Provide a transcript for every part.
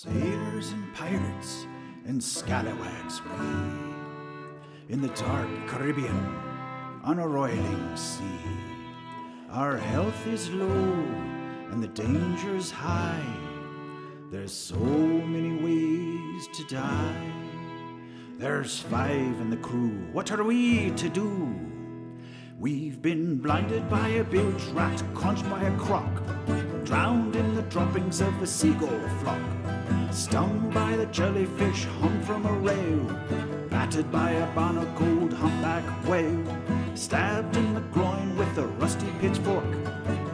Sailors and pirates and scalawags we, in the dark Caribbean, on a roiling sea. Our health is low and the danger's high. There's so many ways to die. There's 5 in the crew, what are we to do? We've been blinded by a bilge rat, crunched by a croc, drowned in the droppings of a seagull flock, stung by the jellyfish hung from a rail, battered by a barnacled humpback whale, stabbed in the groin with a rusty pitchfork,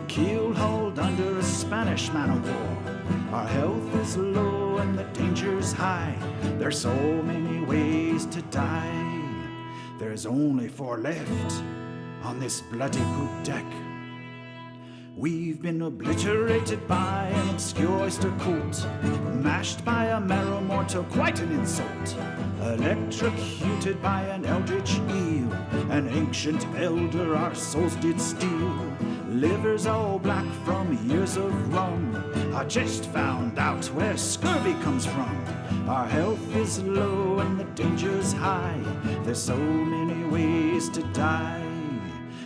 keel-hauled under a Spanish man-o'-war. Our health is low and the danger's high. There's so many ways to die. There's only 4 left on this bloody poop deck. We've been obliterated by an obscure oyster cult, mashed by a marrow mortal, quite an insult, electrocuted by an eldritch eel, an ancient elder our souls did steal, livers all black from years of rum. I just found out where scurvy comes from. Our health is low and the danger's high. There's so many ways to die.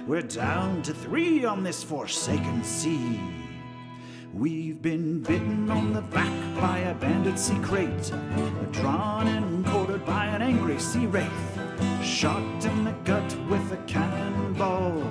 We're down to 3 on this forsaken sea. We've been bitten on the back by a banded sea crate, drawn and quartered by an angry sea wraith, shot in the gut with a cannonball,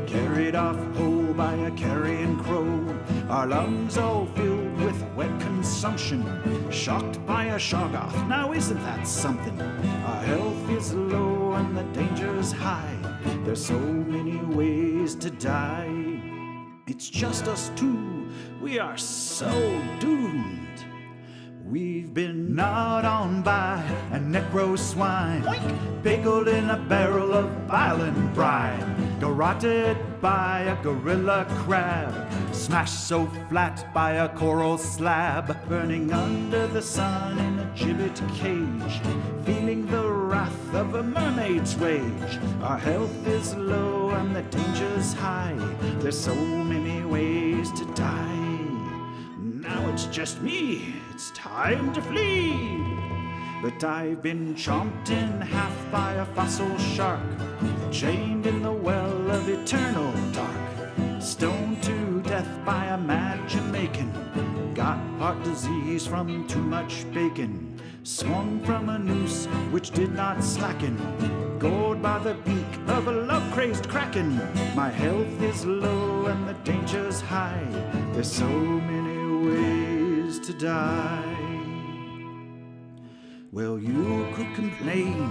carried off whole by a carrion crow. Our lungs all filled with wet consumption, shocked by a shoggoth. Now isn't that something? Our health is low and the danger's high. There's so many ways to die. It's just us 2, we are so doomed. We've been gnawed on by a necro swine, pickled in a barrel of bile and brine, garroted by a gorilla crab, smashed so flat by a coral slab, burning under the sun in a gibbet cage, feeling the wrath of a mermaid's rage. Our health is low and the danger's high. There's so many ways to die. Now it's just me, it's time to flee. But I've been chomped in half by a fossil shark, chained in the well of eternal dark, stoned to death by a mad Jamaican, got heart disease from too much bacon, swung from a noose which did not slacken, gored by the beak of a love-crazed kraken. My health is low and the danger's high. There's so many ways to die. Well, you could complain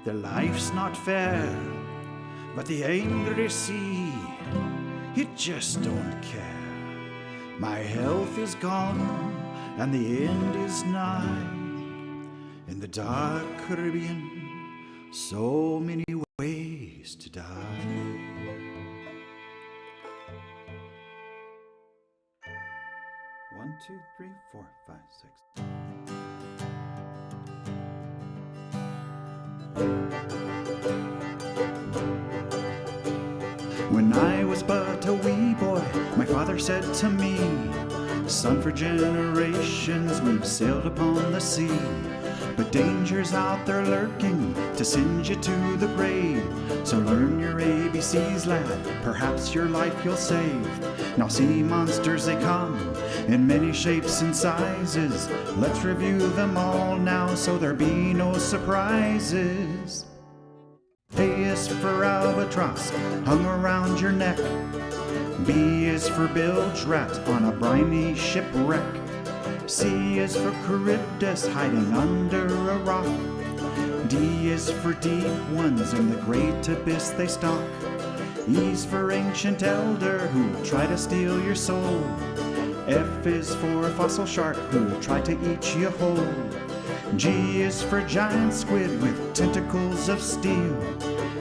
that life's not fair, but the angry sea, it just don't care. My health is gone and the end is nigh. In the dark Caribbean, so many ways to die. One, 2, 3, 4, 5, 6. When I was but a wee boy, my father said to me, "Son, for generations we've sailed upon the sea, but danger's out there lurking to send you to the grave. So learn your ABCs, lad, perhaps your life you'll save. Now sea monsters they come in many shapes and sizes. Let's review them all now so there be no surprises. A is for albatross, hung around your neck. B is for bilge rat on a briny shipwreck. C is for Charybdis, hiding under a rock. D is for deep ones, in the great abyss they stalk. E's for ancient elder, who'll try to steal your soul. F is for fossil shark, who'll try to eat you whole. G is for giant squid with tentacles of steel.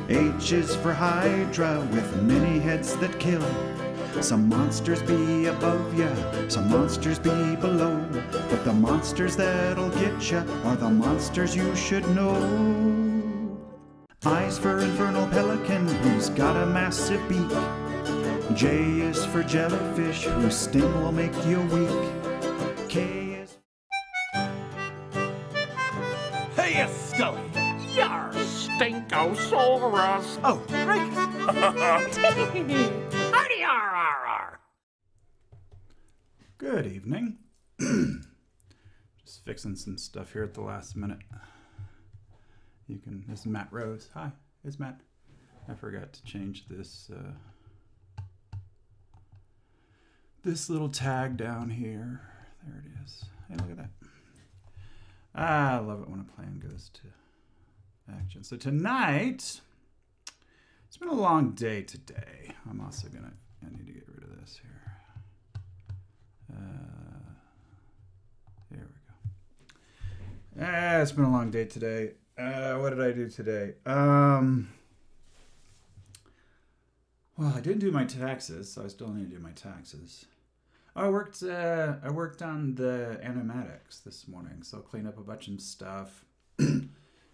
H is for hydra with many heads that kill. Some monsters be above ya, some monsters be below, but the monsters that'll get ya are the monsters you should know. I is for infernal pelican, who's got a massive beak. J is for jellyfish, whose sting will make you weak. K is no Solrus. Oh, right. Hardy R. Good evening. Just fixing some stuff here at the last minute. This is Matt Rose. Hi, it's Matt. I forgot to change this this little tag down here. There it is. Hey, look at that. I love it when a plan goes to action. So tonight, it's been a long day today. I need to get rid of this here. There we go. It's been a long day today. What did I do today? Well, I didn't do my taxes, so I still need to do my taxes. I worked on the animatics this morning, so I'll clean up a bunch of stuff.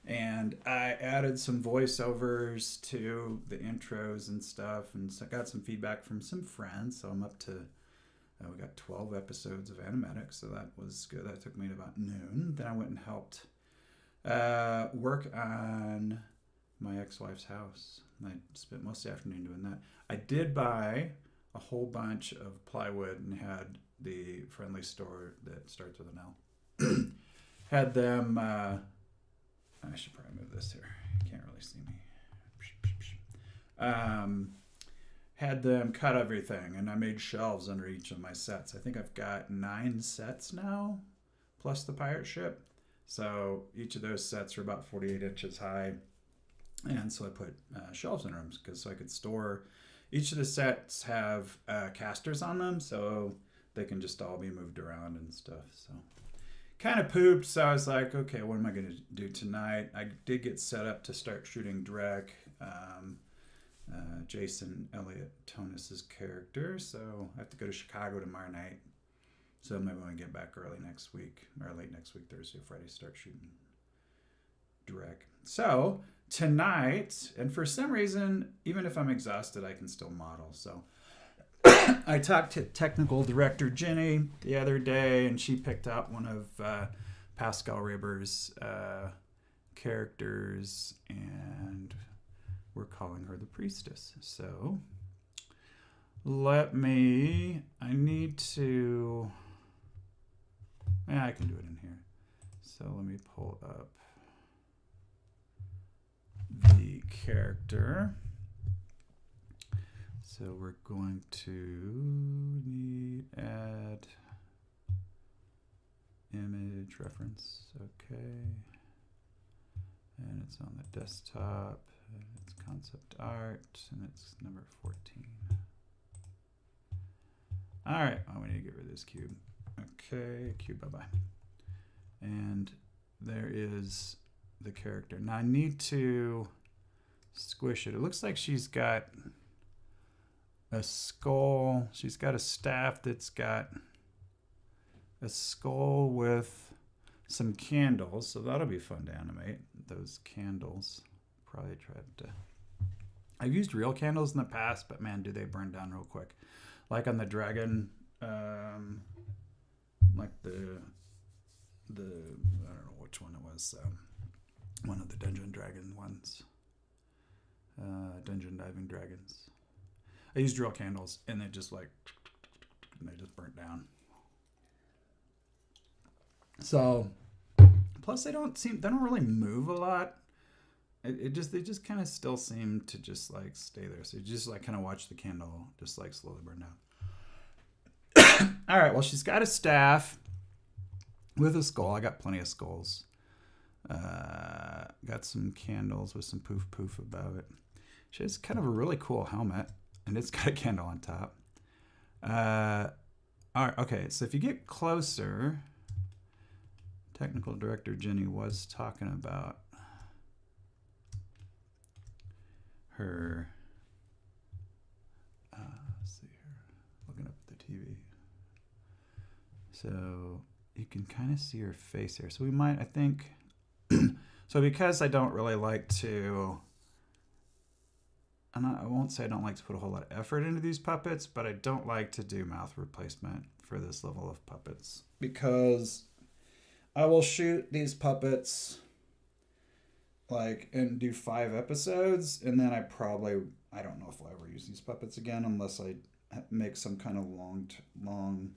And I added some voiceovers to the intros and stuff, and so I got some feedback from some friends, so I'm up to, we got 12 episodes of animatics, so that was good. That took me to about noon. Then I went and helped work on my ex-wife's house. I spent most of the afternoon doing that. I did buy a whole bunch of plywood and had the friendly store that starts with an L. Had them, I should probably move this here. You can't really see me. Had them cut everything, and I made shelves under each of my sets. I think I've got 9 sets now, plus the pirate ship. So each of those sets are about 48 inches high. And so I put shelves in them so I could store. Each of the sets have casters on them, so they can just all be moved around and stuff. So kind of pooped, so I was like, okay, what am I going to do tonight? I did get set up to start shooting Drek, Jason Elliott Tonus's character, so I have to go to Chicago tomorrow night. So maybe when I get back early next week, or late next week, Thursday or Friday, start shooting Drek. So tonight, and for some reason, even if I'm exhausted, I can still model. So I talked to technical director Jenny the other day, and she picked out one of Pascal Ribber's characters, and we're calling her the Priestess. So I can do it in here. So let me pull up the character. So we're going to add image reference. Okay. And it's on the desktop. And it's concept art. And it's number 14. All right. Oh, we need to get rid of this cube. Okay. Cube, bye-bye. And there is the character. Now I need to squish it. It looks like she's got a skull. She's got a staff that's got a skull with some candles. So that'll be fun to animate, those candles. Probably tried to... I've used real candles in the past, but man, do they burn down real quick. Like on the dragon, like the I don't know which one it was. One of the Dungeon Dragon ones. Dungeon Diving Dragons. I used real candles, and they just burnt down. So, plus they don't really move a lot. They just kind of still seem to just like stay there. So you just like kind of watch the candle just like slowly burn down. All right, well, she's got a staff with a skull. I got plenty of skulls. Got some candles with some poof about it. She has kind of a really cool helmet, and it's got a candle on top. All right, okay, so if you get closer, technical director Jenny was talking about her, let's see here, looking up at the TV. So you can kind of see her face here. So we might, I think, so because I don't really like to, I won't say I don't like to put a whole lot of effort into these puppets, but I don't like to do mouth replacement for this level of puppets because I will shoot these puppets like, and do 5 episodes, and then I don't know if I'll ever use these puppets again unless I make some kind of long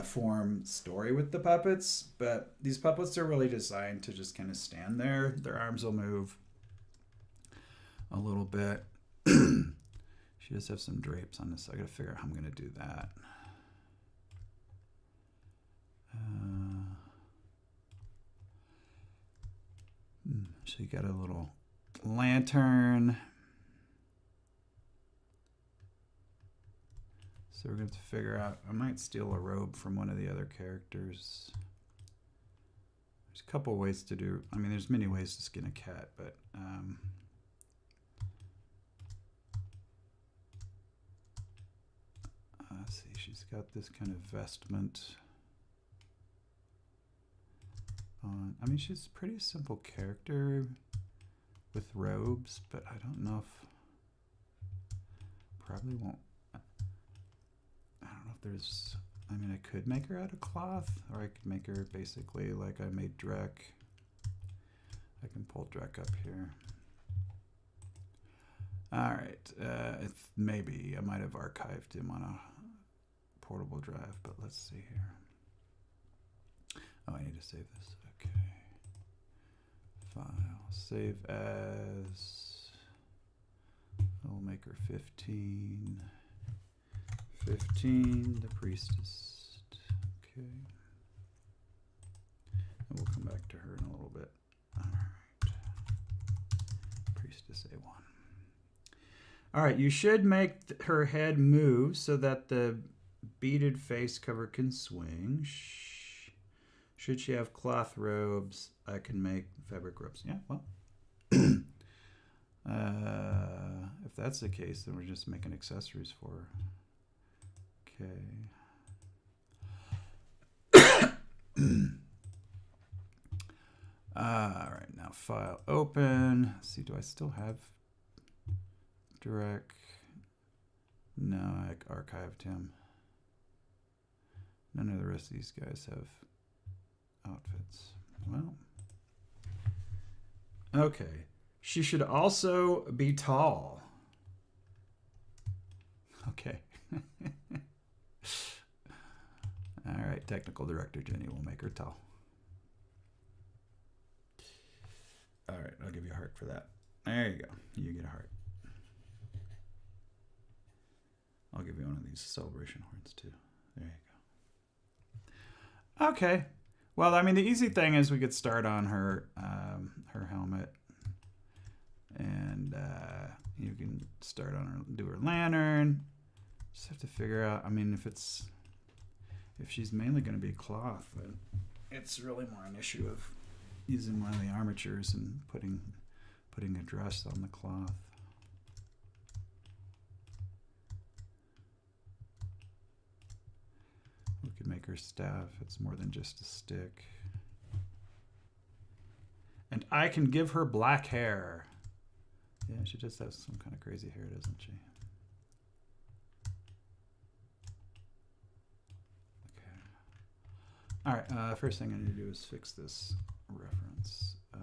form story with the puppets. But these puppets are really designed to just kind of stand there. Their arms will move a little bit. She does have some drapes on this, so I gotta figure out how I'm gonna do that. So you got a little lantern. So we're going to figure out, I might steal a robe from one of the other characters. There's a couple ways to do, I mean, there's many ways to skin a cat, but let's see, she's got this kind of vestment on. I mean, she's a pretty simple character with robes, but I don't know if, probably won't. I don't know if there's, I mean, I could make her out of cloth, or I could make her basically like I made Drek. I can pull Drek up here. All right, maybe I might have archived him on a portable drive, but let's see here. Oh, I need to save this. Okay. File, save as. I'll make her 15. 15, the Priestess. Okay. And we'll come back to her in a little bit. All right. Priestess A1. All right, you should make her head move so that the beaded face cover can swing. Should she have cloth robes, I can make fabric robes. Yeah, well. If that's the case, then we're just making accessories for her. Okay. All right, now file open. Let's see, do I still have Drek? No, I archived him. None of the rest of these guys have outfits. Well, okay. She should also be tall. Okay. All right, technical director Jenny will make her tall. All right, I'll give you a heart for that. There you go. You get a heart. I'll give you one of these celebration horns too. There you go. Okay. Well, I mean, the easy thing is we could start on her her helmet, and you can start on her, do her lantern. Just have to figure out. I mean, if she's mainly going to be cloth, then it's really more an issue of using one of the armatures and putting a dress on the cloth. We could make her staff. It's more than just a stick. And I can give her black hair. Yeah, she just has some kind of crazy hair, doesn't she? Okay. All right, first thing I need to do is fix this reference. All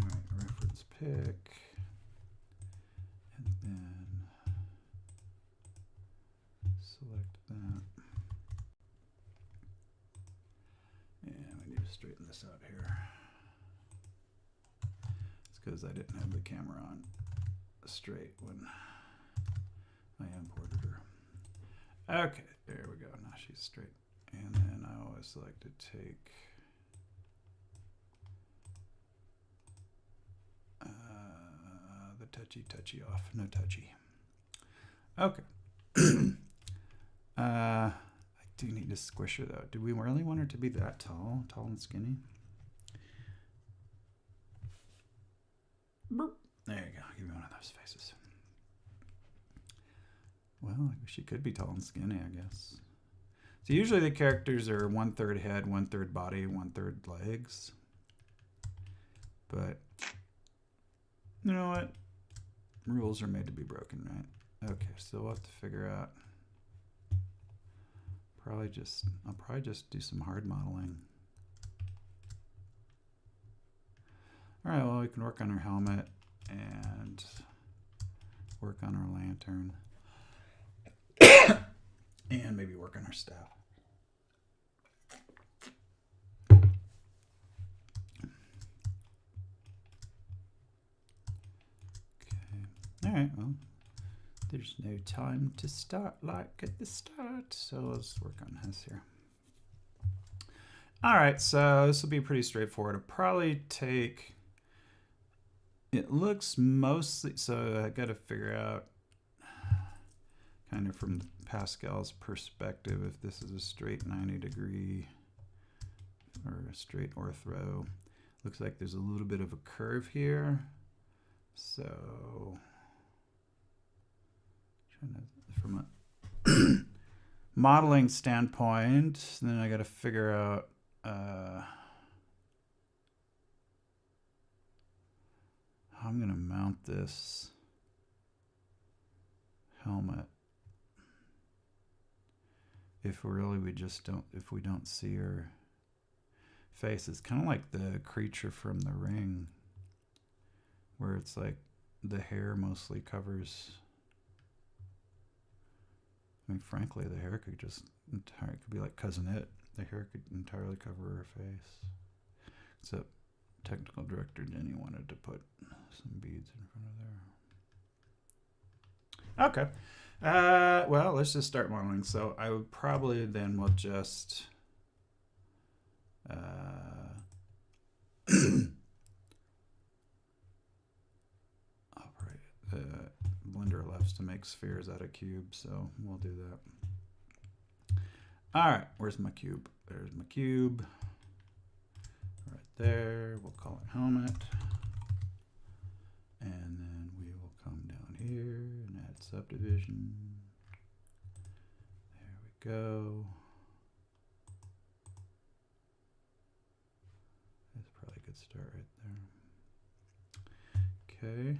right, reference pick. And then select that. And we need to straighten this out here. It's because I didn't have the camera on straight when I imported her. Okay, there we go. Now she's straight. And then I always like to take the touchy off. No touchy. Okay. I do need to squish her though. Do we really want her to be that tall and skinny? Boop. There you go. Give me one of those faces. Well, she could be tall and skinny, I guess. So usually the characters are 1/3 head, 1/3 body, 1/3 legs. But you know what? Rules are made to be broken, right? Okay, so we'll have to figure out. I'll probably just do some hard modeling. All right, well, we can work on our helmet and work on our lantern. And maybe work on our staff. Okay. All right, well, there's no time to start like at the start, so let's work on this here. All right, so this will be pretty straightforward. It'll probably take, it looks mostly, so I got to figure out kind of from Pascal's perspective if this is a straight 90-degree or a straight ortho. Looks like there's a little bit of a curve here. So from a modeling standpoint, then I got to figure out how I'm going to mount this helmet. If really we don't see her face, it's kind of like the creature from The Ring, where it's like the hair mostly covers. I mean, frankly, the hair could just entirely, it could be like Cousin It. The hair could entirely cover her face. Except technical director Denny wanted to put some beads in front of there. Okay. Well, let's just start modeling. So I would probably then will just operate the blender loves to make spheres out of cubes, so we'll do that. All right, where's my cube? There's my cube. Right there. We'll call it helmet. And then we will come down here and add subdivision. There we go. That's probably a good start right there. Okay.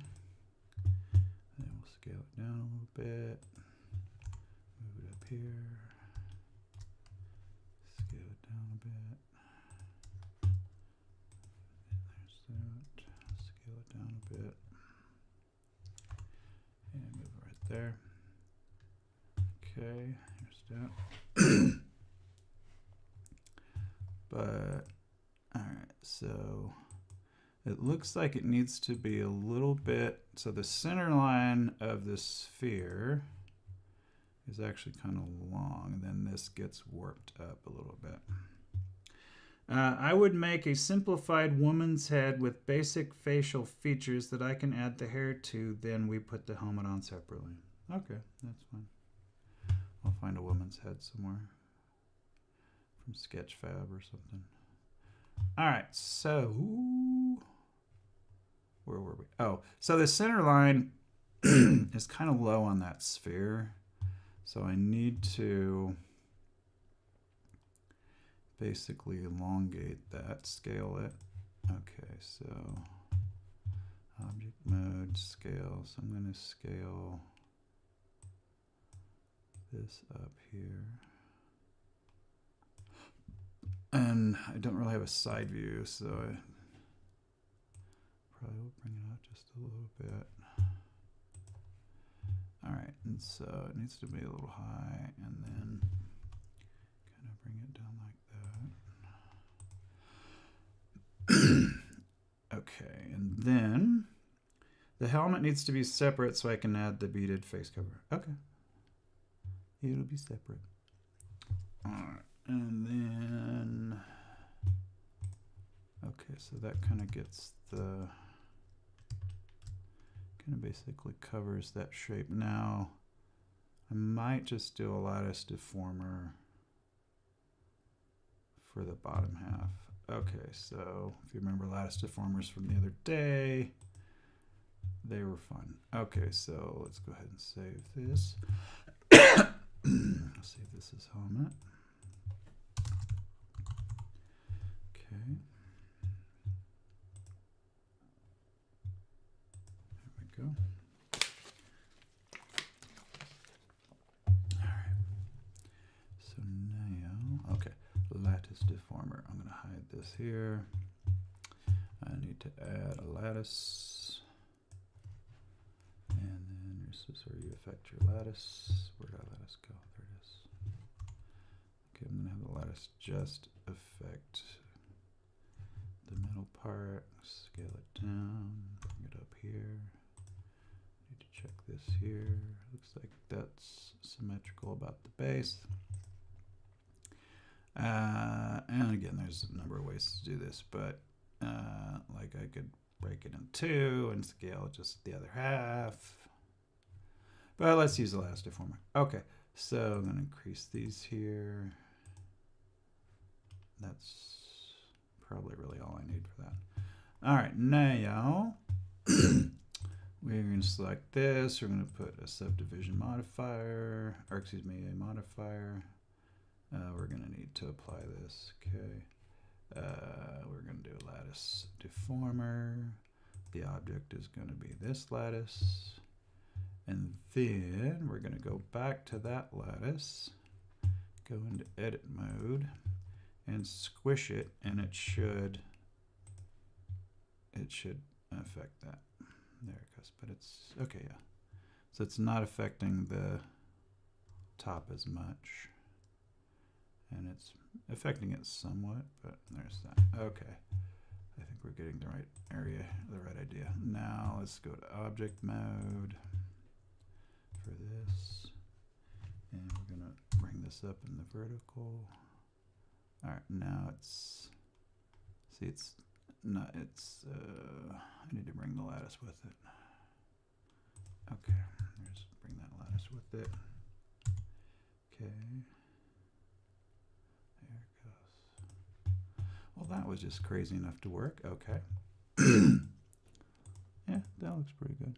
Then we'll scale it down a little bit. Move it up here. Scale it down a bit. There's that. Scale it down a bit. And move it right there. Okay, here's that. But, alright, so it looks like it needs to be a little bit, so the center line of the sphere is actually kind of long, and then this gets warped up a little bit. I would make a simplified woman's head with basic facial features that I can add the hair to, then we put the helmet on separately. Okay, that's fine. I'll find a woman's head somewhere from Sketchfab or something. All right, so where were we? Oh, so the center line is kind of low on that sphere, so I need to basically elongate that, scale it. Okay, so object mode, scale. So I'm going to scale this up here. And I don't really have a side view, so I probably will bring it out just a little bit. All right, and so it needs to be a little high, and then kind of bring it down like that. Okay, and then the helmet needs to be separate so I can add the beaded face cover. Okay. It'll be separate. All right, and then, okay, so that kind of gets the, kind of basically covers that shape. Now, I might just do a lattice deformer for the bottom half. Okay, so if you remember lattice deformers from the other day, they were fun. Okay, so let's go ahead and save this. Let's see if this is helmet. Okay. There we go. All right. So now, okay, lattice deformer. I'm going to hide this here. I need to add a lattice. And then this is where you affect your lattice. Where'd our lattice go? There it is. Okay, I'm going to have the lattice just affect the middle part. Scale it down. Bring it up here. Need to check this here. Looks like that's symmetrical about the base. And again, there's a number of ways to do this, but like I could break it in two and scale just the other half. But let's use the lattice deformer. Okay, so I'm going to increase these here. That's probably really all I need for that. All right, now we're going to select this. We're going to put a subdivision modifier, or excuse me, a modifier. We're going to need to apply this. Okay. We're going to do a lattice deformer. The object is going to be this lattice. And then we're going to go back to that lattice, go into edit mode, and squish it, and it should affect that. There it goes. But it's okay, yeah. So it's not affecting the top as much. And it's affecting it somewhat, but there's that. Okay. I think we're getting the right area, the right idea. Now let's go to object mode for this. And we're going to bring this up in the vertical. All right, now it's, see, it's not, it's, I need to bring the lattice with it. Okay, there's, bring that lattice with it. Okay. Well, that was just crazy enough to work. Okay. Yeah, that looks pretty good.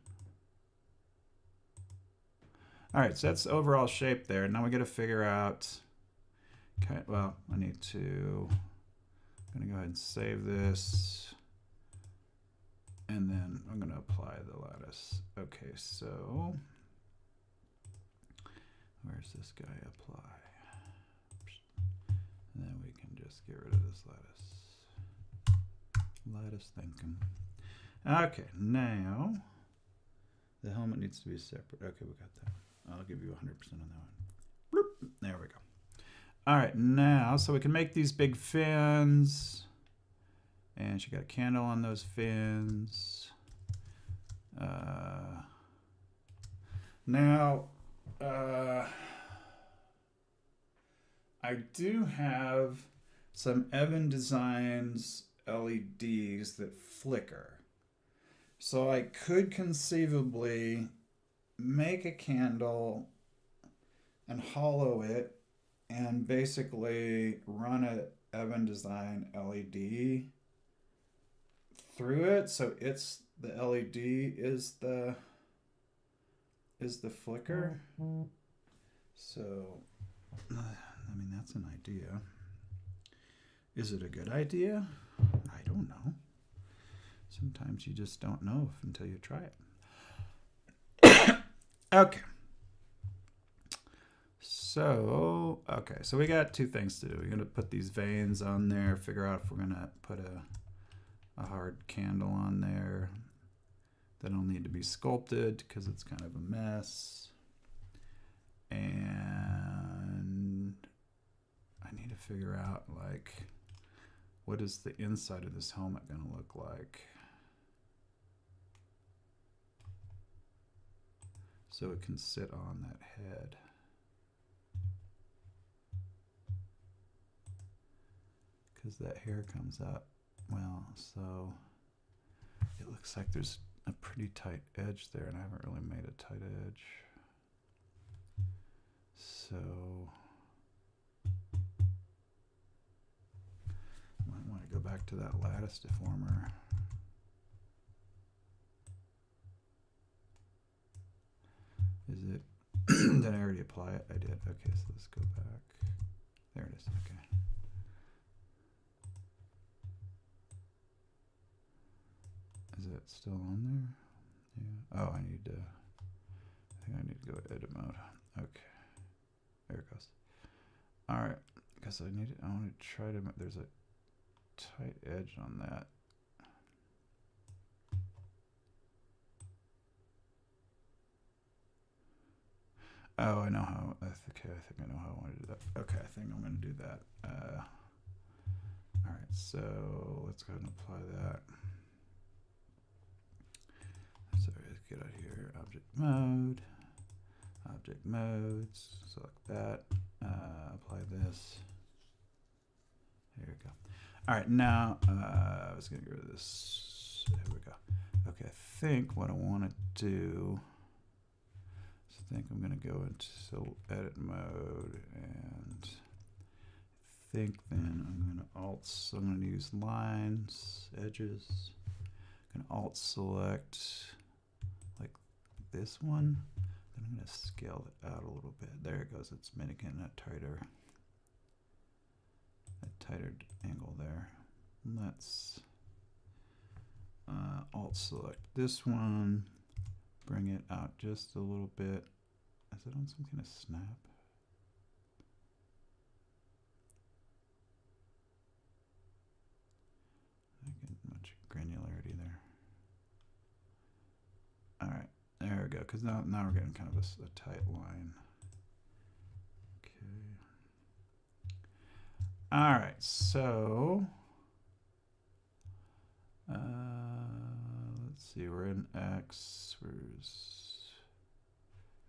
All right, so that's the overall shape there. Now we got to figure out, okay, well, I need to, I'm going to go ahead and save this. And then I'm going to apply the lattice. Okay, so where's this guy apply? And then we can just get rid of this lattice. Lattice thinking. Okay, now the helmet needs to be separate. Okay, we got that. I'll give you 100% on that one. Bloop. There we go. All right, now, so we can make these big fins. And she got a candle on those fins. Now, I do have some Evan Designs LEDs that flicker. So I could conceivably make a candle and hollow it and basically run a Evan Design LED through it, so it's the LED is the flicker. So I mean, that's an idea. Is it a good idea? I don't know. Sometimes you just don't know until you try it. Okay. So, okay, so we got two things to do. We're going to put these veins on there, figure out if we're going to put a hard candle on there. That'll need to be sculpted because it's kind of a mess. And I need to figure out, like, what is the inside of this helmet going to look like? So it can sit on that head. Because that hair comes up. Well, so it looks like there's a pretty tight edge there, and I haven't really made a tight edge. So might want to go back to that lattice deformer. Is it? Did I already apply it? I did. Okay, so let's go back. There it is. Okay. Is it still on there? Yeah. Oh, I think I need to go edit mode. Okay. There it goes. All right. Because I want to try to, there's a tight edge on that. Oh, I know how. Okay, I think I know how I want to do that. Okay, I think I'm going to do that. All right, so let's go ahead and apply that. So let's get out here, object modes, select that, apply this. Here we go. All right, now I was going to get rid of this. Here we go. Okay, I think what I want to do is I think I'm going to go into edit mode, and I think then I'm going to so I'm going to use lines, edges. I'm going to alt select like this one. Then I'm going to scale it out a little bit. There it goes. It's making a tighter angle there. And let's alt select this one, bring it out just a little bit. Is it on some kind of snap? I get much granularity there. All right, there we go. Because now we're getting kind of a tight line. Okay. All right, so let's see. We're in X. Where's?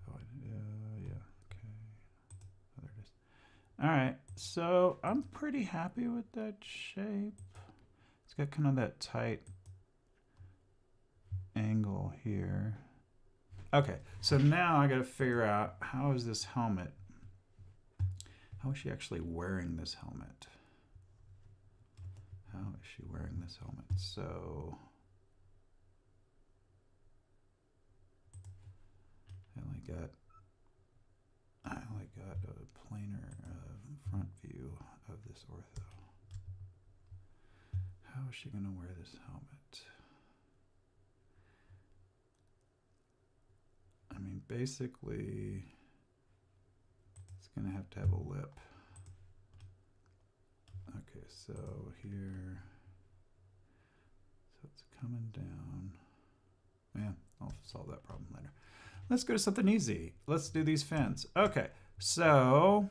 Oh, yeah. Okay. Oh, there it is. All right, so I'm pretty happy with that shape. It's got kind of that tight angle here. Okay, so now I got to figure out how is this helmet. How is she actually wearing this helmet? How is she wearing this helmet? So I only got a planar front view of this ortho. How is she going to wear this helmet? I mean, basically, it's going to have a lip. Okay, so here, so it's coming down. Yeah, I'll solve that problem later. Let's go to something easy. Let's do these fins. Okay, so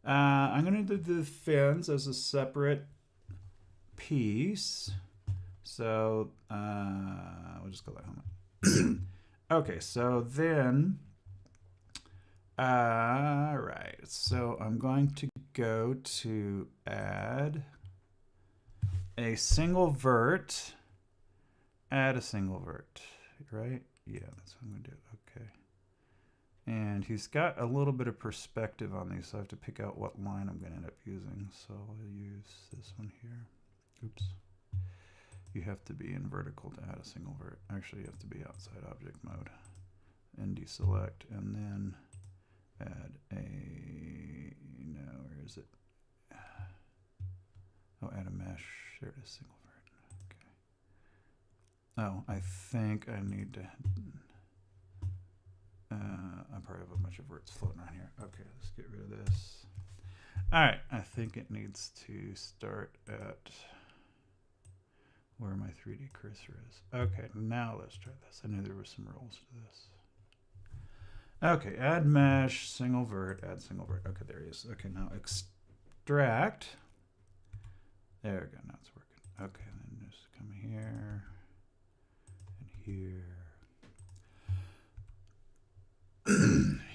I'm going to do the fins as a separate piece. So we'll just call that helmet. Okay, so then, right, so I'm going to go to add a single vert, right? Yeah, that's what I'm going to do. Okay. And he's got a little bit of perspective on these, so I have to pick out what line I'm going to end up using. So I'll use this one here. Oops. You have to be in vertical to add a single vert. Actually, you have to be outside object mode and deselect, and then add a, no, where is it? Oh, add a mesh. There it is, single vert. Okay. Oh, I think I need to, I probably have a bunch of verts floating around here. Okay, let's get rid of this. All right, I think it needs to start at where my 3D cursor is. Okay, now let's try this. I knew there were some rules to this. Okay, add mesh, single vert, add single vert. Okay, there he is. Okay, now extract. There we go, now it's working. Okay, then just come here and here.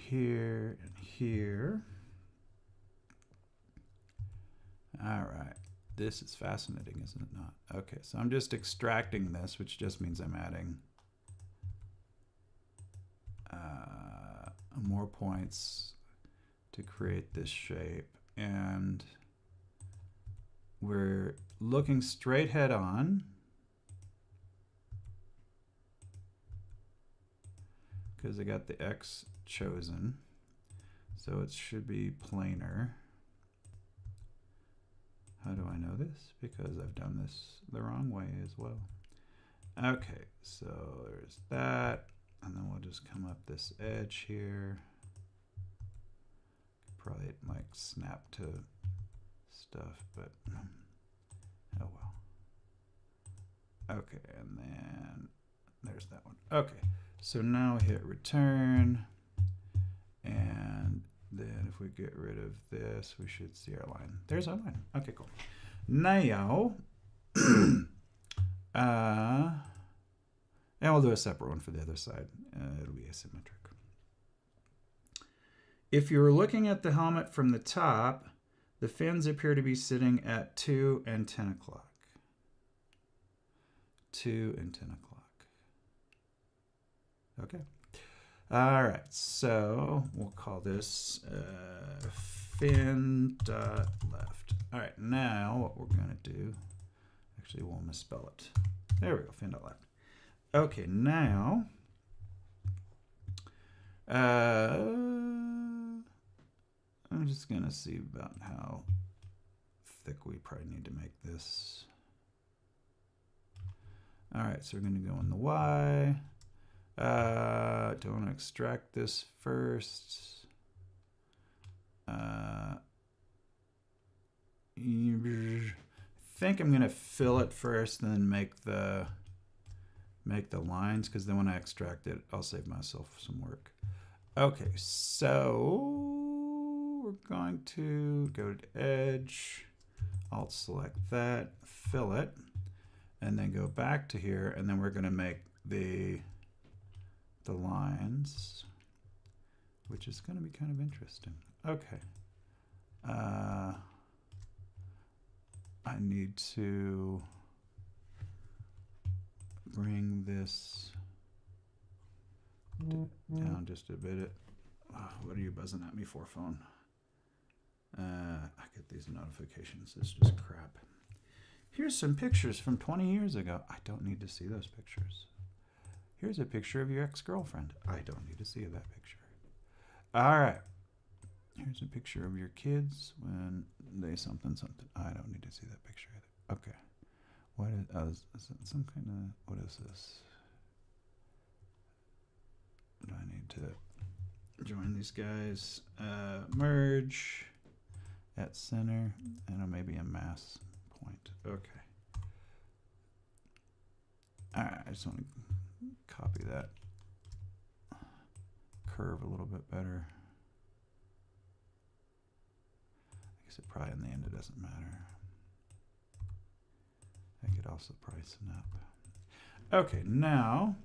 Here and here. All right. This is fascinating, isn't it not? Okay, so I'm just extracting this, which just means I'm adding more points to create this shape. And we're looking straight head on, because I got the X chosen. So it should be planar. How do I know this? Because I've done this the wrong way as well. Okay, so there's that. And then we'll just come up this edge here. Probably it might snap to stuff, but oh well. Okay, and then there's that one. Okay, so now hit return. And we get rid of this, we should see our line. There's our line. Okay, cool. Now, and we'll do a separate one for the other side. It'll be asymmetric. If you're looking at the helmet from the top, the fins appear to be sitting at 2 and 10 o'clock. 2 and 10 o'clock. Okay. All right, so we'll call this fin dot left. All right, now what we're gonna do, actually we'll misspell it. There we go, fin dot left. Okay, now, I'm just gonna see about how thick we probably need to make this. All right, so we're gonna go in the Y. Do I want to extract this first? I think I'm gonna fill it first, and then make the lines, because then when I extract it, I'll save myself some work. Okay, so we're going to go to Edge, Alt select that, fill it, and then go back to here, and then we're gonna make the lines, which is going to be kind of interesting. Okay. I need to bring this down just a bit. What are you buzzing at me for, phone? I get these notifications. It's just crap. Here's some pictures from 20 years ago. I don't need to see those pictures. Here's a picture of your ex-girlfriend. I don't need to see that picture. All right. Here's a picture of your kids when they something. I don't need to see that picture either. Okay. What is it some kind of, what is this? Do I need to join these guys? Merge at center, and maybe a mass point. Okay. All right, I just want to copy that curve a little bit better. I guess it probably in the end it doesn't matter. I could also probably snap. Okay, now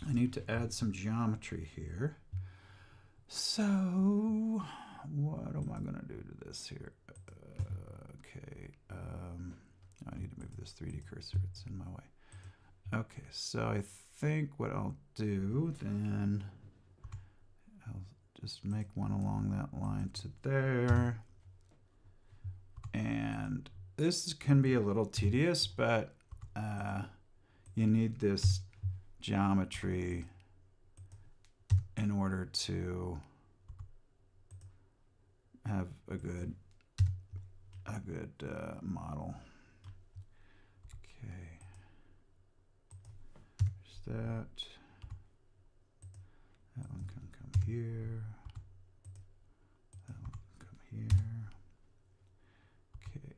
I need to add some geometry here. So what am I gonna do to this here? Okay, I need to move this 3D cursor, it's in my way. Okay, so I think what I'll do then, I'll just make one along that line to there. And this can be a little tedious, but you need this geometry in order to have a good model. Okay. That one can come here, that one can come here. Okay,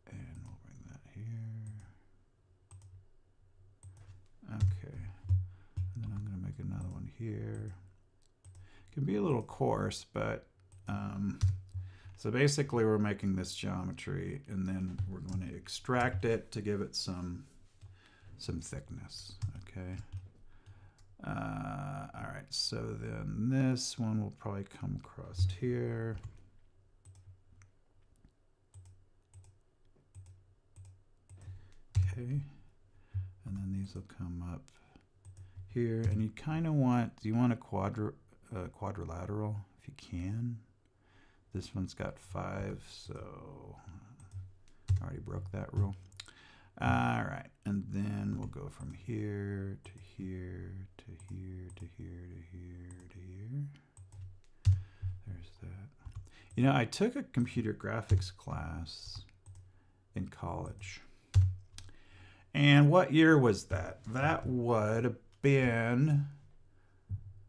and we'll bring that here. Okay, and then I'm going to make another one here. It can be a little coarse, but so basically we're making this geometry, and then we're going to extract it to give it some thickness. Okay. All right, so then this one will probably come across here. Okay, and then these will come up here, and you kind of want, do you want a quadrilateral if you can? This one's got 5, so I already broke that rule. All right, and then we'll go from here to here to here to here to here to here. There's that. You know, I took a computer graphics class in college. And what year was that? That would have been,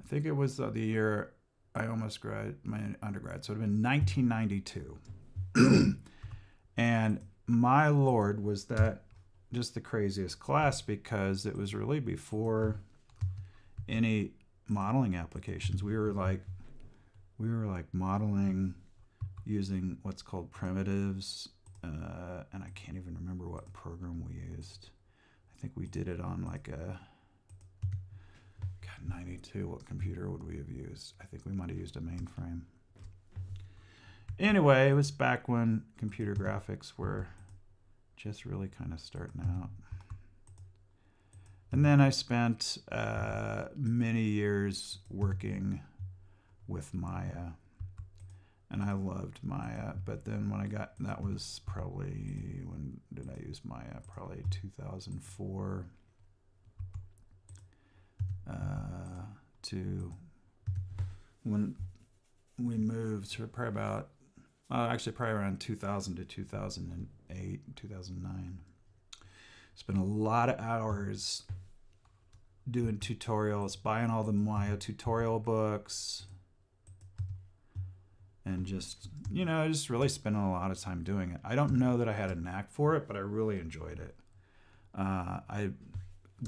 I think it was the year I almost graduated my undergrad, so it would have been 1992. And my Lord, was that just the craziest class, because it was really before any modeling applications. We we were like modeling using what's called primitives, and I can't even remember what program we used. I think we did it on like a 92. What computer would we have used? I think we might have used a mainframe. Anyway, it was back when computer graphics were just really kind of starting out. And then I spent many years working with Maya. And I loved Maya. But then when I got, that was probably, when did I use Maya? Probably 2004 to when we moved to probably about, actually probably around 2000 to 2008, 2009. Spent a lot of hours doing tutorials, buying all the Maya tutorial books, and just, you know, just really spending a lot of time doing it. I don't know that I had a knack for it, but I really enjoyed it. I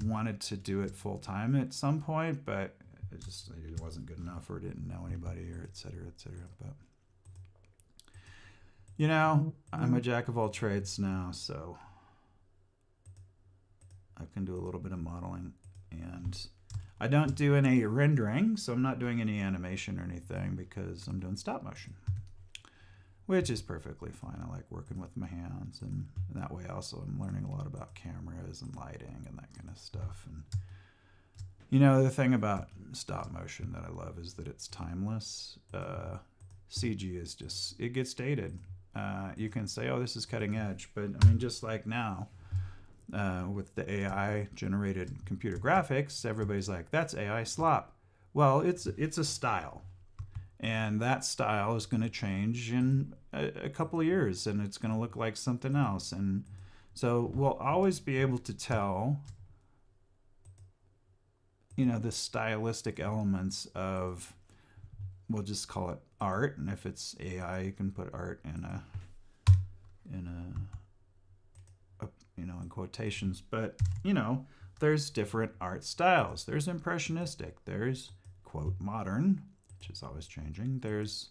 wanted to do it full time at some point, but it wasn't good enough, or didn't know anybody, or et cetera, et cetera. But, you know, I'm a jack of all trades now, so I can do a little bit of modeling. And I don't do any rendering, so I'm not doing any animation or anything because I'm doing stop motion, which is perfectly fine. I like working with my hands, and that way also I'm learning a lot about cameras and lighting and that kind of stuff. And you know, the thing about stop motion that I love is that it's timeless. CG is just, it gets dated. You can say, oh, this is cutting edge, but I mean, just like now, with the AI generated computer graphics, everybody's like, that's AI slop. Well, it's a style, and that style is going to change in a couple of years, and it's going to look like something else. And so we'll always be able to tell, you know, the stylistic elements of, we'll just call it art, and if it's AI, you can put art in a you know, in quotations. But, you know, there's different art styles. There's impressionistic, there's quote modern, which is always changing, there's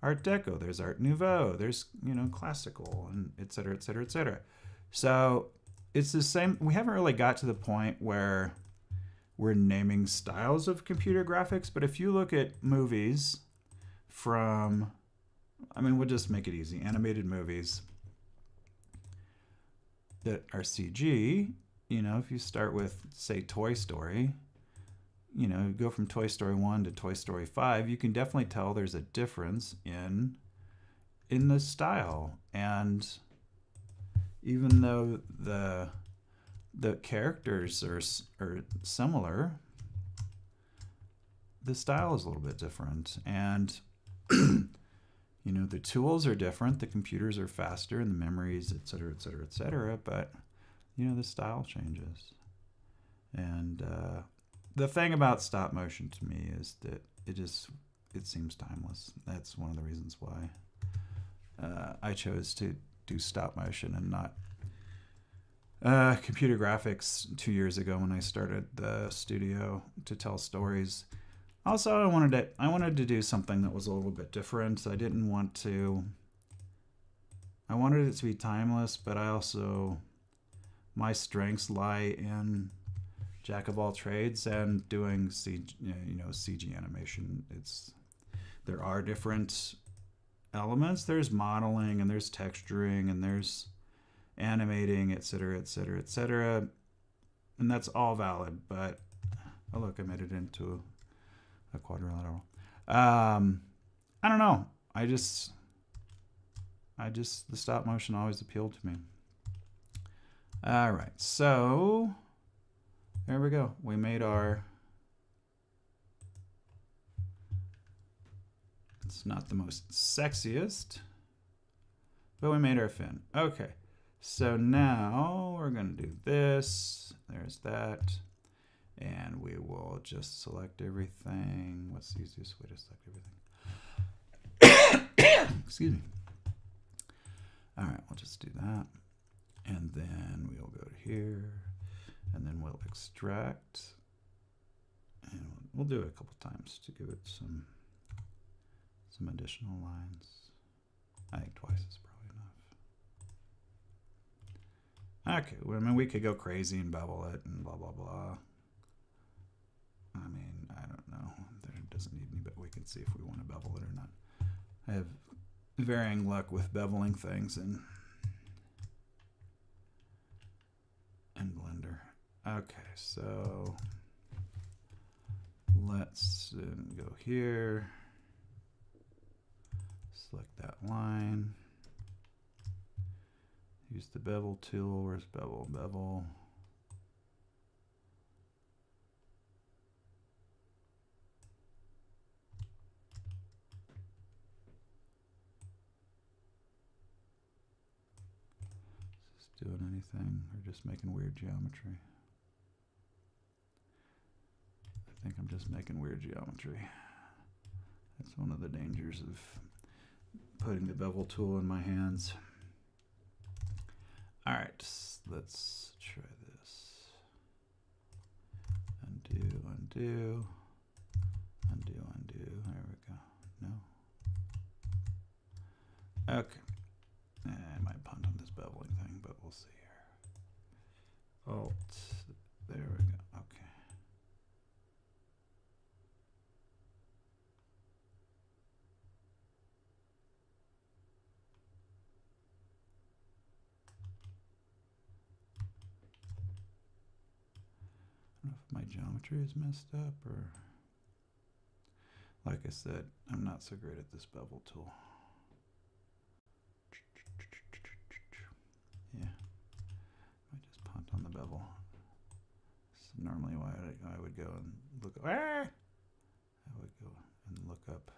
art deco, there's art nouveau, there's, you know, classical, and et cetera, et cetera, et cetera. So it's the same. We haven't really got to the point where we're naming styles of computer graphics, but if you look at movies from, I mean, we'll just make it easy, animated movies that are CG, you know, if you start with, say, Toy Story, you know, go from Toy Story 1 to Toy Story 5, you can definitely tell there's a difference in the style. And even though the characters are similar, the style is a little bit different. And you know, the tools are different, the computers are faster, and the memories, et cetera, et cetera, et cetera. But, you know, the style changes. And the thing about stop motion to me is that it seems timeless. That's one of the reasons why I chose to do stop motion and not computer graphics 2 years ago when I started the studio to tell stories. Also, I wanted to do something that was a little bit different. I wanted it to be timeless, but my strengths lie in jack of all trades and doing CG animation. There are different elements. There's modeling, and there's texturing, and there's animating, et cetera, et cetera, et cetera. And that's all valid, but oh look, I made it into a quadrilateral. I don't know. The stop motion always appealed to me. All right, so there we go. We made our, it's not the most sexiest, but we made our fin. Okay, so now we're gonna do this. There's that. And we will just select everything. What's the easiest way to select everything? Excuse me. All right, we'll just do that. And then we'll go to here. And then we'll extract. And we'll do it a couple times to give it some additional lines. I think twice is probably enough. Okay, well, I mean, we could go crazy and bevel it and blah, blah, blah. I mean, I don't know. There doesn't need any, but we can see if we want to bevel it or not. I have varying luck with beveling things in Blender. Okay, so let's go here. Select that line. Use the bevel tool. Where's bevel? Bevel. Is this doing anything or just making weird geometry? I think I'm just making weird geometry. That's one of the dangers of putting the bevel tool in my hands. All right, let's try this. Undo, undo, undo, undo. There we go. No. Okay. I might punt on this beveling thing, but we'll see here. Alt. There we go. Okay. I don't know if my geometry is messed up or, like I said, I'm not so great at this bevel tool. Yeah, I just punt on the bevel. This is normally why I would go and look. I would go and look up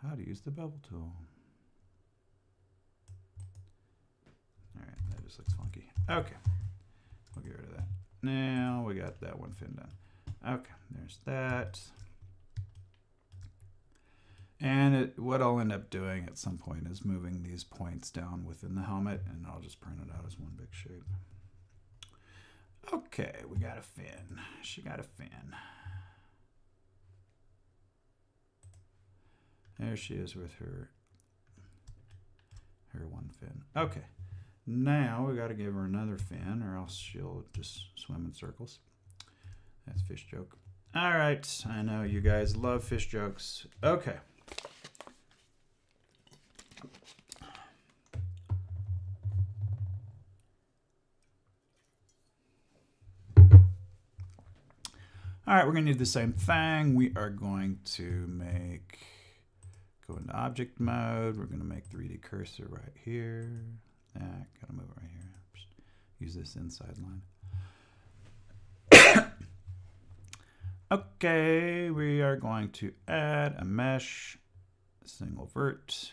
how to use the bevel tool. All right, that just looks funky. Okay, we'll get rid of that. Now we got that one fin done. Okay, there's that. And what I'll end up doing at some point is moving these points down within the helmet, and I'll just print it out as one big shape. Okay, we got a fin. She got a fin. There she is with her one fin. Okay, now we got to give her another fin, or else she'll just swim in circles. That's fish joke. All right, I know you guys love fish jokes. Okay. All right, we're going to do the same thing. We are going to go into object mode. We're going to make 3D cursor right here. Got to move it right here. Just use this inside line. Okay, we are going to add a mesh, single vert.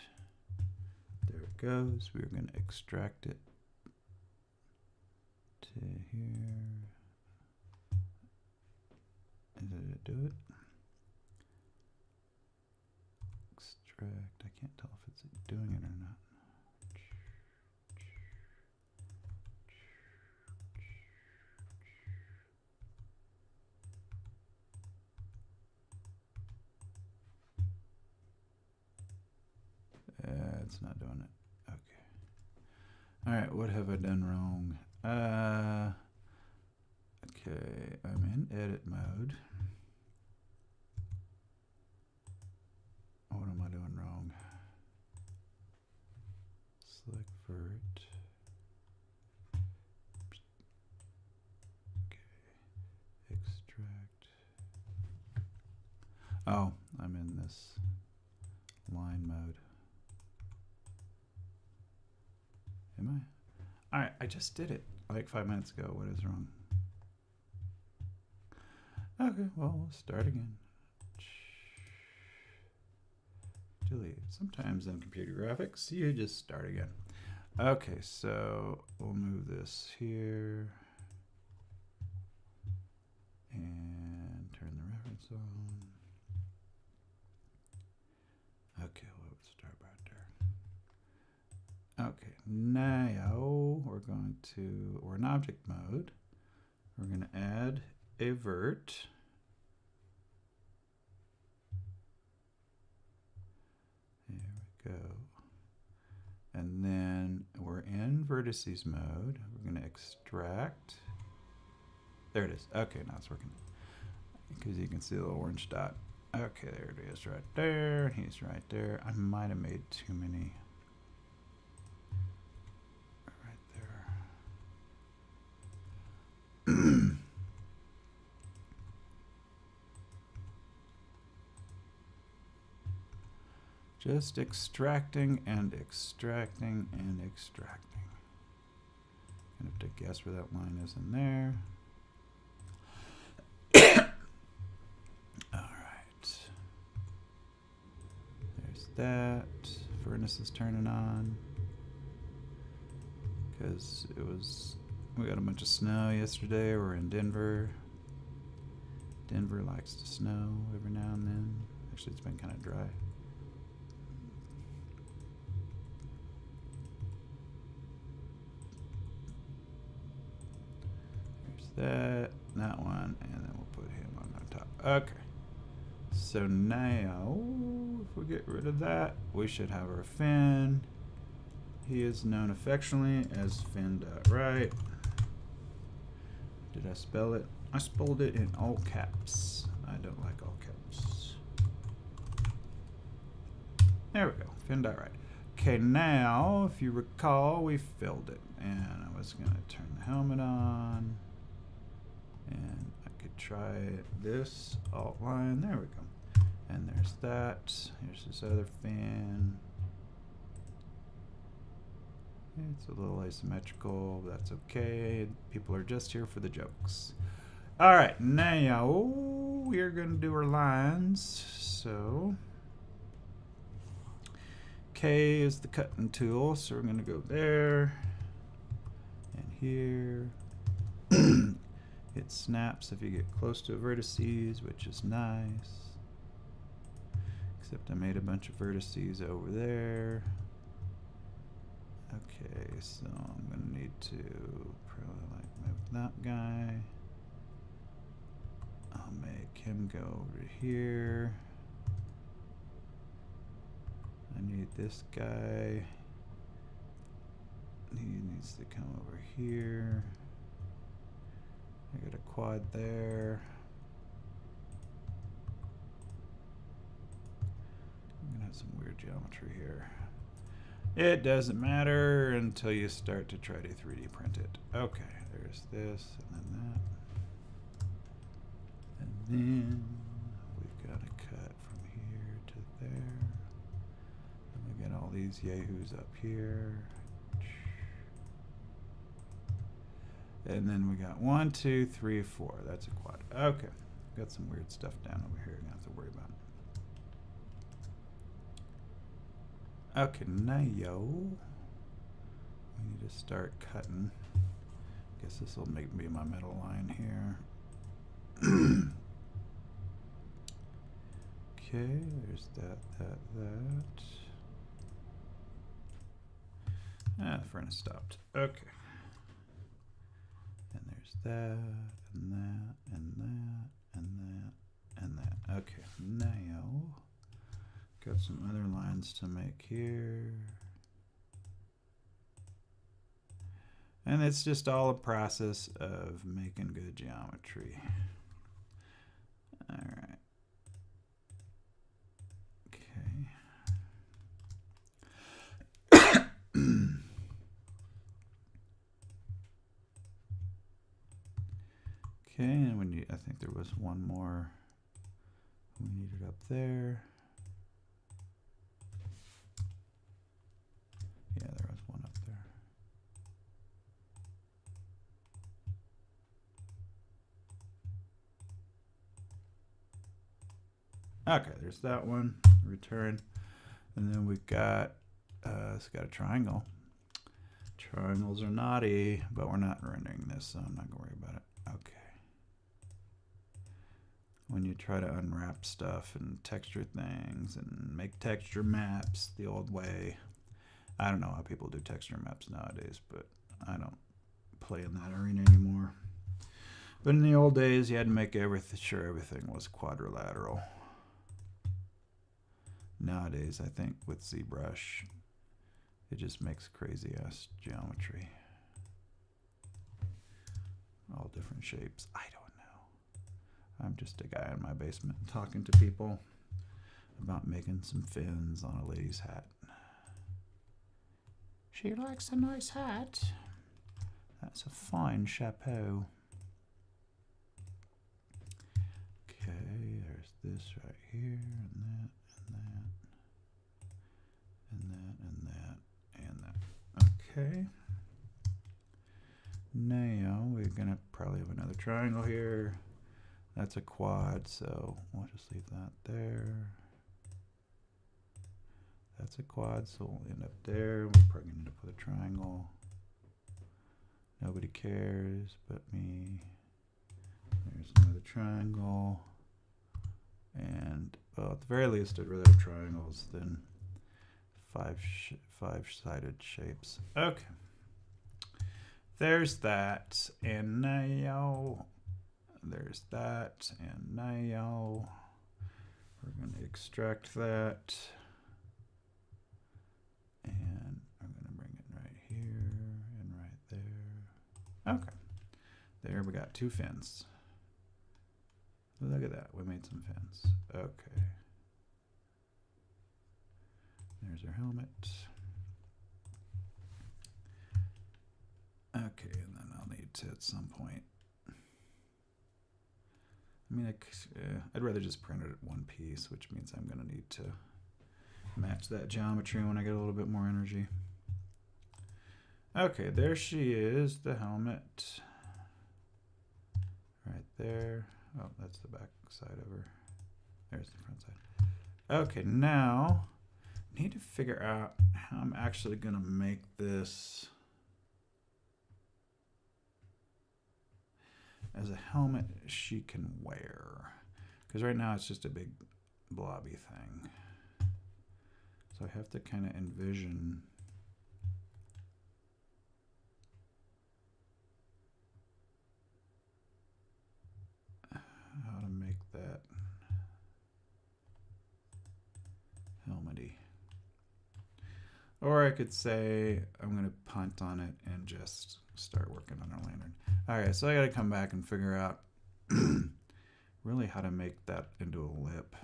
There it goes. We're going to extract it to here. Did it do it? Extract. I can't tell if it's doing it or not. It's not doing it. Okay. All right, what have I done wrong? Okay, I'm in edit mode. What am I doing wrong? Select vert. Okay, extract. Oh, I'm in this line mode. Am I? All right, I just did it like 5 minutes ago. What is wrong? Okay, well, we'll start again. Delete. Sometimes in computer graphics, you just start again. Okay, so we'll move this here and turn the reference on. Okay, we'll start right there. Okay, now we're in object mode. We're going to add a vert. And then we're in vertices mode. We're going to extract. There it is. Okay, now it's working. Because you can see the little orange dot. Okay, there it is right there. He's right there. I might have made too many. Right there. Just extracting and extracting and extracting. Gonna have to guess where that line is in there. Alright. There's that. Furnace is turning on. Because we got a bunch of snow yesterday. We're in Denver. Denver likes to snow every now and then. Actually, it's been kind of dry. That one, and then we'll put him on top. Okay. So now, if we get rid of that, we should have our Finn. He is known affectionately as Finn.right. Did I spell it? I spelled it in all caps. I don't like all caps. There we go. Finn.right. Okay, now, if you recall, we filled it. And I was going to turn the helmet on. And I could try this alt line. There we go. And there's that. Here's this other fan. It's a little asymmetrical, but that's okay. People are just here for the jokes. All right, now we're going to do our lines. So K is the cutting tool, so we're going to go there and here. It snaps if you get close to vertices, which is nice. Except I made a bunch of vertices over there. Okay, so I'm going to need to probably like move that guy. I'll make him go over here. I need this guy. He needs to come over here. I got a quad there. I'm gonna have some weird geometry here. It doesn't matter until you start to try to 3D print it. Okay, there's this and then that. And then we've got to cut from here to there. And we got all these yahoos up here. And then we got 1, 2, 3, 4. That's a quad. Okay. Got some weird stuff down over here. I don't have to worry about it. Okay, now we need to start cutting. Guess this will make me my middle line here. Okay, there's that. Ah, the furnace stopped. Okay. And there's that, and that, and that, and that, and that. Okay, now got some other lines to make here. And it's just all a process of making good geometry. All right. Okay. Okay, and I think there was one more we needed up there. Yeah, there was one up there. Okay, there's that one. Return. And then we've got it's got a triangle. Triangles are naughty, but we're not rendering this, so I'm not gonna worry about it. Okay. When you try to unwrap stuff and texture things and make texture maps the old way. I don't know how people do texture maps nowadays, but I don't play in that arena anymore. But in the old days, you had to make sure everything was quadrilateral. Nowadays, I think with ZBrush, It just makes crazy ass geometry. All different shapes. I don't know. I'm just a guy in my basement talking to people about making some fins on a lady's hat. She likes a nice hat. That's a fine chapeau. Okay, there's this right here, and that, and that, and that, and that, and that. Okay. Now we're gonna probably have another triangle here. That's a quad, so we'll just leave that there. That's a quad, so we'll end up there. We're probably gonna end up with a triangle. Nobody cares but me. There's another triangle. And, well, at the very least, I'd rather have triangles than five-sided shapes. Okay. There's that. And now, there's that. And now, we're going to extract that. And I'm going to bring it right here and right there. Okay. There we got two fins. Look at that. We made some fins. Okay. There's our helmet. Okay, and then I'll need to at some point. I mean, I'd rather just print it at one piece, which means I'm going to need to match that geometry when I get a little bit more energy. Okay, there she is, the helmet. Right there. Oh, that's the back side of her. There's the front side. Okay, now I need to figure out how I'm actually going to make this as a helmet she can wear. Because right now it's just a big blobby thing. So I have to kind of envision how to make that helmety. Or I could say I'm going to punt on it and just start working on our lantern. All right, so I got to come back and figure out really how to make that into a lip.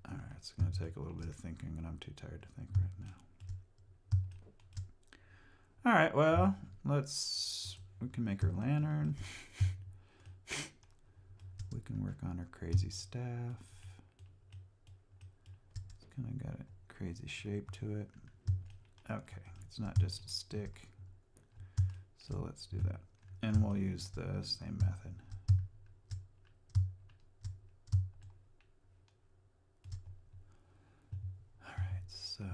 All right, it's going to take a little bit of thinking, and I'm too tired to think right now. All right, well, we can make her lantern. We can work on her crazy staff. It's kind of got a crazy shape to it. Okay, it's not just a stick. So let's do that. And we'll use the same method. All right, so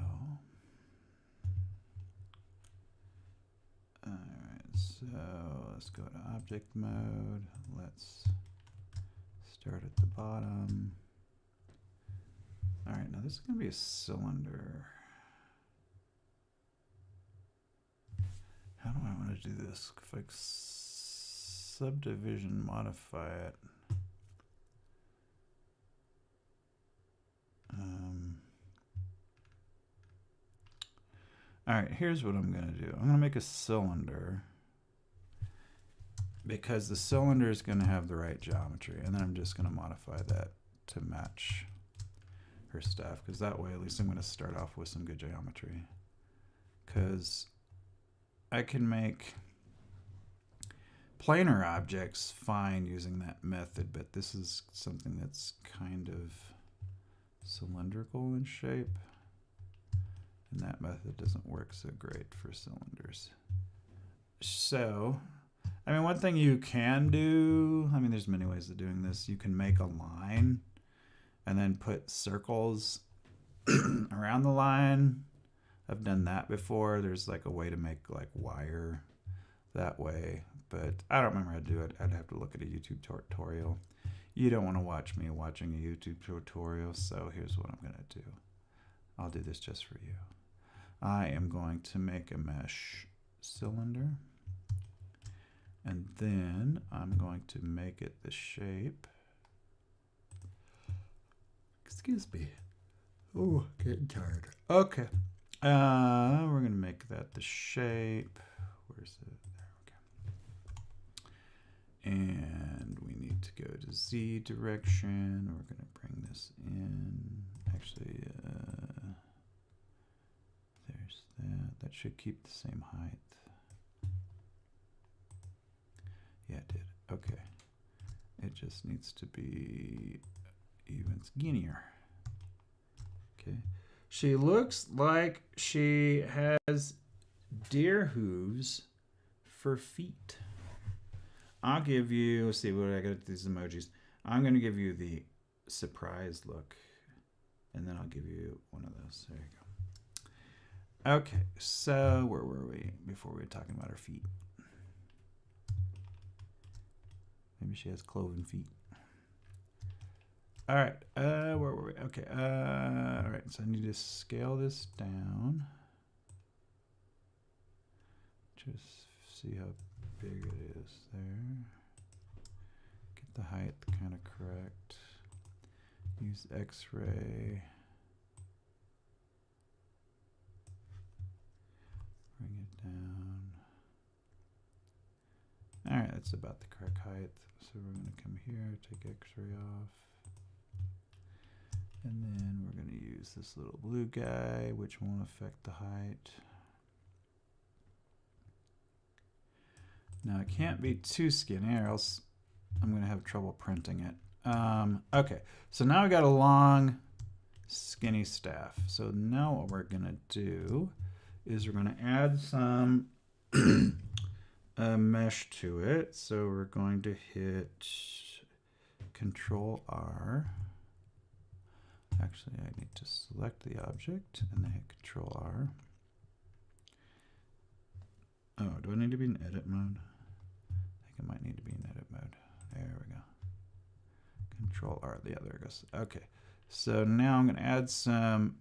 let's go to object mode. Let's start at the bottom. All right, now this is going to be a cylinder. How do I want to do this? If I subdivision modify it. All right, here's what I'm going to do. I'm going to make a cylinder because the cylinder is going to have the right geometry, and then I'm just going to modify that to match her staff, because that way at least I'm going to start off with some good geometry. Because I can make planar objects fine using that method, but this is something that's kind of cylindrical in shape, and that method doesn't work so great for cylinders. So, I mean, one thing you can do, I mean, there's many ways of doing this. You can make a line and then put circles around the line. I've done that before. There's like a way to make like wire that way, but I don't remember how to do it. I'd have to look at a YouTube tutorial. You don't want to watch me watching a YouTube tutorial, so here's what I'm going to do. I'll do this just for you. I am going to make a mesh cylinder, And then I'm going to make it the shape. Excuse me. Oh, getting tired. Okay. We're going to make that the shape. Where's it? There, okay. And we need to go to Z direction. We're going to bring this in. Actually, there's that. That should keep the same height. Yeah, it did. Okay. It just needs to be even skinnier. Okay. She looks like she has deer hooves for feet. I'll give you, let's see what I got these emojis. I'm going to give you the surprise look. And then I'll give you one of those. There you go. Okay, so where were we before we were talking about her feet? Maybe she has cloven feet. All right, where were we? Okay, all right, so I need to scale this down. Just see how big it is there. Get the height kind of correct. Use X-ray. Bring it down. All right, that's about the correct height. So we're going to come here, take X-ray off. And then we're going to use this little blue guy, which won't affect the height. Now it can't be too skinny or else I'm going to have trouble printing it. Okay, so now I got a long, skinny staff. So now what we're going to do is we're going to add some mesh to it. So we're going to hit Control R. Actually, I need to select the object and then hit Control R. Oh, do I need to be in edit mode? I think I might need to be in edit mode. There we go. Control R. Yeah, there it goes. Okay. So now I'm going to add some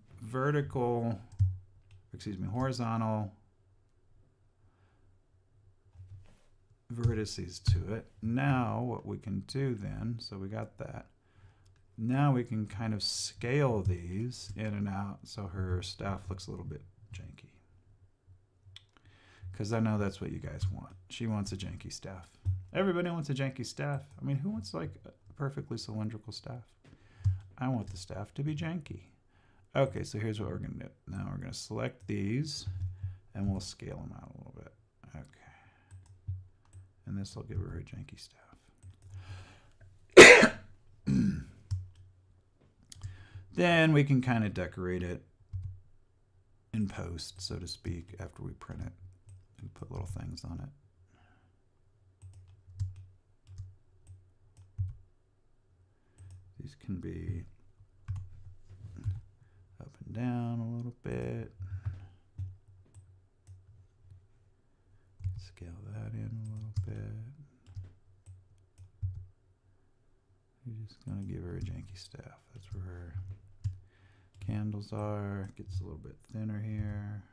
horizontal vertices to it. Now what we can do then, so we got that. Now we can kind of scale these in and out so her staff looks a little bit janky. Because I know that's what you guys want. She wants a janky staff. Everybody wants a janky staff. I mean, who wants like a perfectly cylindrical staff? I want the staff to be janky. Okay, so here's what we're going to do. Now we're going to select these and we'll scale them out a little bit. Okay. And this will give her janky staff. Then we can kind of decorate it in post, so to speak, after we print it and put little things on it. These can be up and down a little bit. Scale that in a little bit. You're just going to give her a janky staff. That's where her candles are. Gets a little bit thinner here.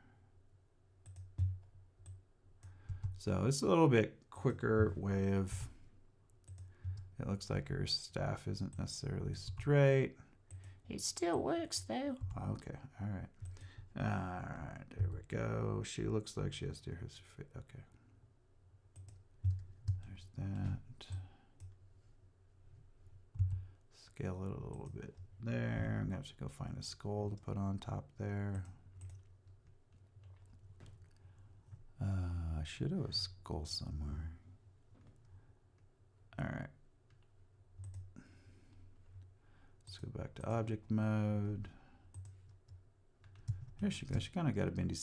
So it's a little bit quicker way of, it looks like her staff isn't necessarily straight. It still works though. Okay, all right. All right, there we go. She looks like she has deer hooves. Okay. There's that. Scale it a little bit there. I'm going to have to go find a skull to put on top there. I should have a skull somewhere. All right. Let's go back to object mode. There she goes. She kind of got a bendy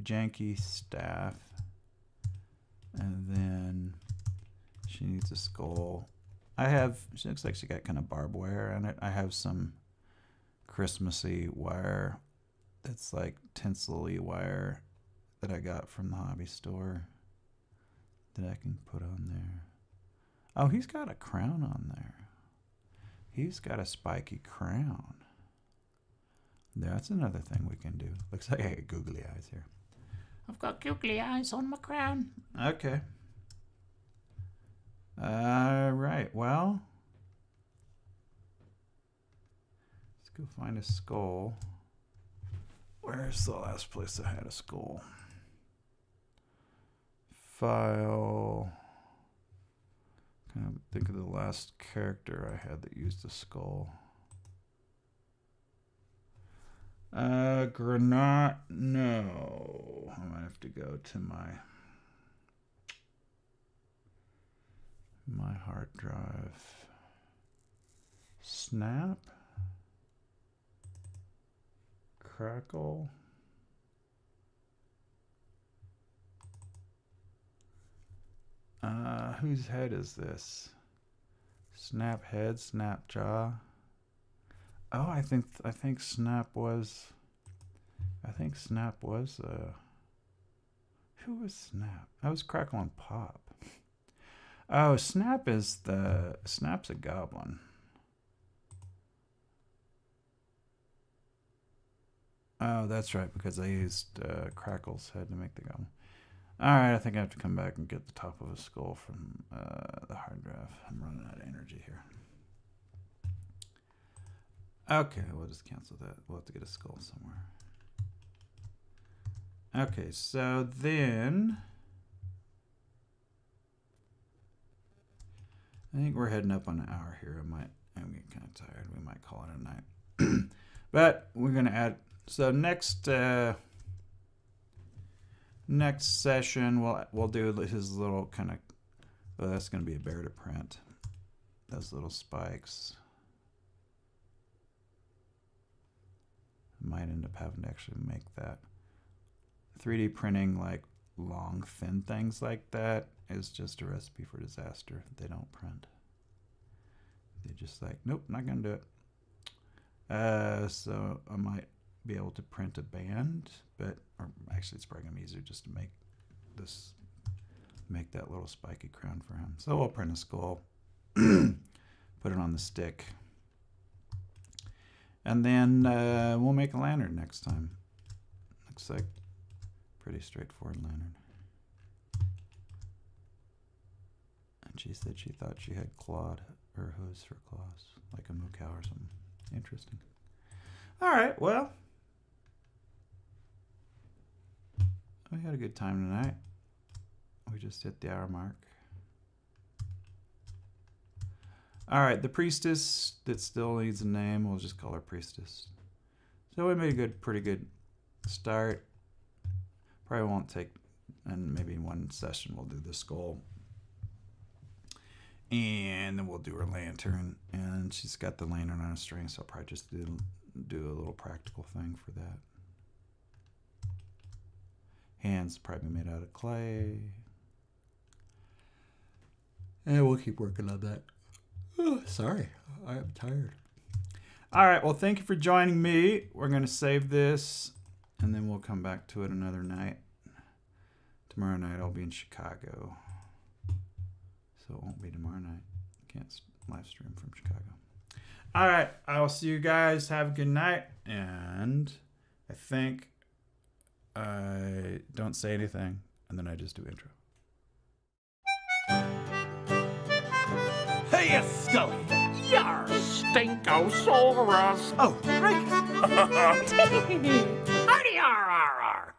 janky staff. And then she needs a skull. She looks like she got kind of barbed wire on it. I have some Christmassy wire that's like tinsel-y wire that I got from the hobby store that I can put on there. Oh, he's got a crown on there. He's got a spiky crown. That's another thing we can do. Looks like I got googly eyes here. I've got googly eyes on my crown. Okay. Right. Well, let's go find a skull. Where's the last place I had a skull? File. Kind of think of the last character I had that used a skull. Granat. No. I might have to go to my hard drive. Snap. Crackle. Whose head is this? Snap head, snap jaw. Oh, I think Snap was. Who was Snap? That was Crackle and Pop. Oh, Snap's a goblin. Oh, that's right, because I used Crackle's head to make the goblin. Alright, I think I have to come back and get the top of a skull from the hard drive. I'm running out of energy here. Okay, we'll just cancel that. We'll have to get a skull somewhere. Okay, so then I think we're heading up on an hour here. I'm getting kind of tired. We might call it a night. But we're gonna add. So next session we'll do his little kind of. Oh, that's gonna be a bear to print. Those little spikes. Might end up having to actually make that. 3D printing like long thin things like that is just a recipe for disaster. They don't print. They just like, nope, not gonna do it. So I might be able to print a band, or actually it's probably gonna be easier just to make that little spiky crown for him. So we'll print a skull, put it on the stick, and then we'll make a lantern next time. Looks like pretty straightforward lantern. And she said she thought she had clawed or hooves for claws, like a moo cow or something. Interesting. All right, well, we had a good time tonight. We just hit the hour mark. All right, the priestess that still needs a name, we'll just call her Priestess. So we made a pretty good start. Probably won't take, and maybe in one session we'll do the skull. And then we'll do her lantern. And she's got the lantern on a string, so I'll probably just do a little practical thing for that. Hands probably made out of clay. And we'll keep working on that. Oh, sorry, I am tired. All right, well, thank you for joining me. We're going to save this, and then we'll come back to it another night. Tomorrow night I'll be in Chicago. So it won't be tomorrow night. Can't live stream from Chicago. All right, I will see you guys. Have a good night. And I think I don't say anything, and then I just do intro. Hey, Scully! Yar, Stinkosaurus. Oh, right. Arty, ar, ar, ar.